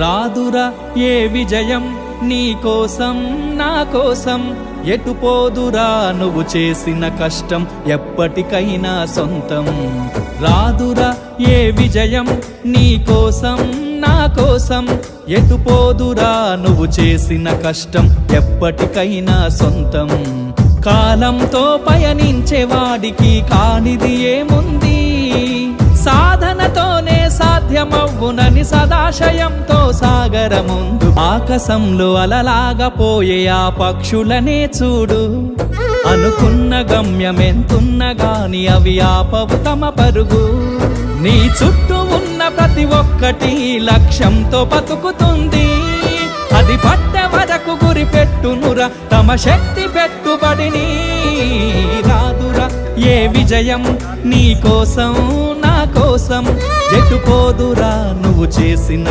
రాదురా ఏ విజయం నీ కోసం నా కోసం, ఎటుపోదురా నువ్వు చేసిన కష్టం ఎప్పటికైనా సొంతం. రాదురా ఏ విజయం నీ కోసం నా కోసం, ఎటుపోదురా నువ్వు చేసిన కష్టం ఎప్పటికైనా సొంతం. కాలంతో పయనించేవాడికి కానిది ఏముంది, సాధనతోనే సాధ్యమవ్వునని సదాశయంతో సాగర ముందు. ఆకాశంలో అలలాగా పోయే ఆ పక్షులనే చూడు, అనుకున్న గమ్యమెంతున్న గాని అవి ఆపవు తమ పరుగు. నీ చుట్టూ ఉన్న ప్రతి ఒక్కటి లక్ష్యంతో బతుకుతుంది, అది పట్టే వరకు గురి పెట్టునురా తమ శక్తి పెట్టుబడిని. రాదురా ఏ విజయం నీ కోసం నా కోసం, ఎటుపోదురా నువ్వు చేసిన